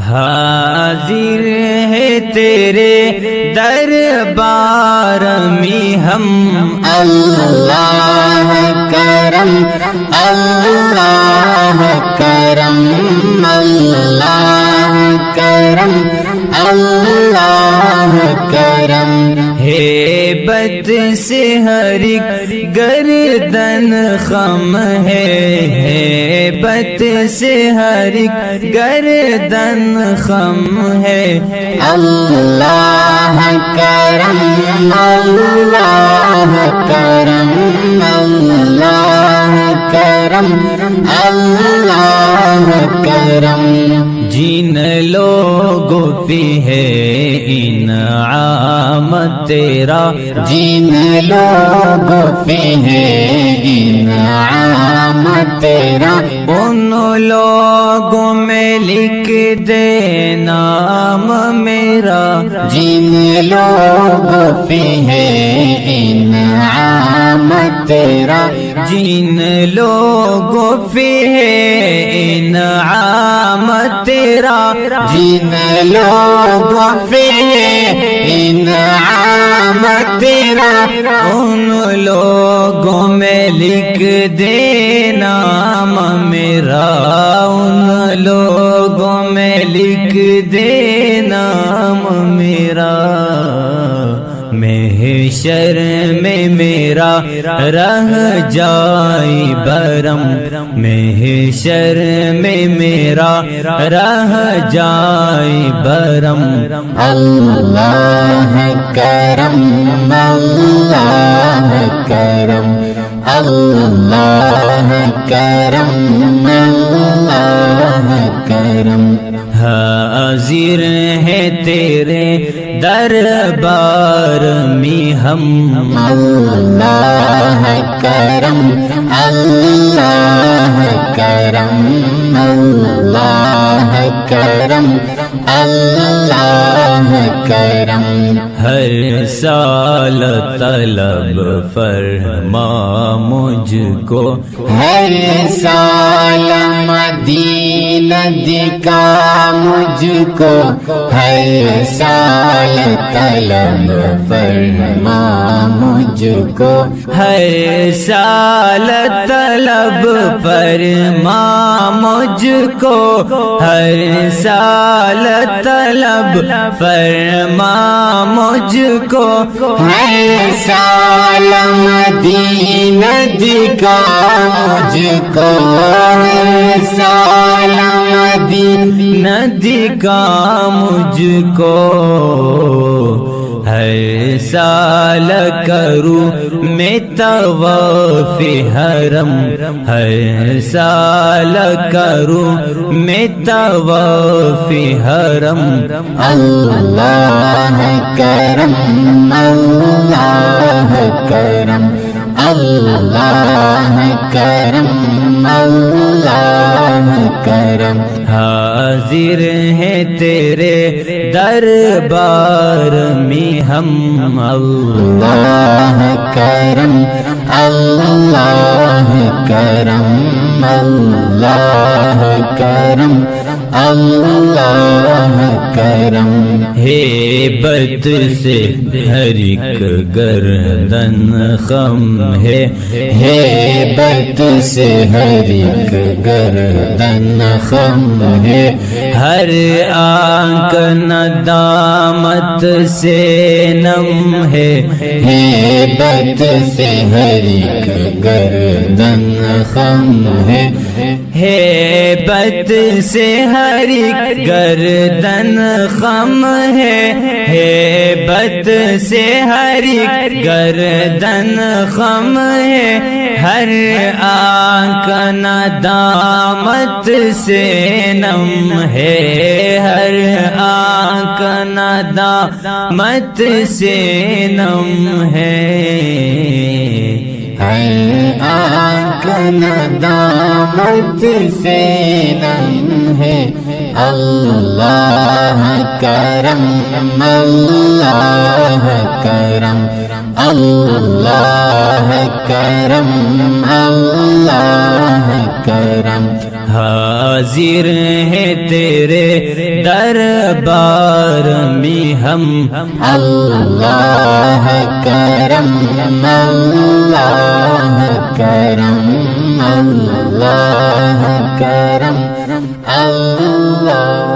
حاضر ہے تیرے دربار میں ہم، اللہ کرم اللہ کرم اللہ کرم اللہ کرم، ہیبت سے ہر ایک گردن خم ہے، ہیبت سے ہر ایک گردن خم ہے، اللہ کرم اللہ کرم اللہ کرم اللہ کرم، جن لوگوں پہ ہے انعام تیرا، جن لوگوں پہ ہے انعام تیرا، ان لوگوں میں لکھ دے نام میرا، جن لوگوں پہ ہے انعام تیرا، جن لوگوں پہ ہے انعام تیرا، جن لوگوں پہ ہے انعام تیرا، ان لوگوں میں لکھ دے نام میرا، ان لوگوں میں لکھ دے نام میرا، محشر میں میرا رہ جائے برم، محشر میں میرا رہ جائے برم، اللہ کرم اللہ کرم اللہ کرم اللہ کرم، حاضر ہے تیرے دربار میں ہم، اللہ کرم اللہ کرم اللہ کرم اللہ کرم، ہر سال طلب فرما مجھ کو، ہر سال مدینہ دکھا مجھ کو، ہر سال طلب فرما مجھ کو، ہر سال طلب فرما مجھ کو، ہر سال طلب فرما مجھ کو، ہر سال مدینہ دکھا مجھ کو، ہر سال مدینہ دکھا مجھ کو، ہر سال کروں میں طواف حرم، ہر سال کروں میں طواف حرم، اللہ کرم اللہ کرم اللہ کرم اللہ کرم، حاضر ہے تیرے دربار میں ہم، اللہ کرم اللہ کرم اللہ کرم اللہ کرم، ہیبت سے ہر ایک گردن خم ہے، ہیبت سے ہر ایک گردن خم ہے، ہر آنکھ ندامت سے نم ہے، ہیبت سے ہر ایک گردن خم ہے، ہیبت سے ہر ایک گردن خم ہے، ہیبت سے ہر ایک گردن خم ہے، ہر آنکھ ندامت سے نم ہے، ہر آنکھ ندامت سے نم ہے، ہر آنکھ ندامت سے نم ہے، اللہ کرم اللہ کرم اللہ کرم اللہ کرم حاضر ہے تیرے دربار میں ہم اللہ کرم اللہ کرم اللہ کرم اللہ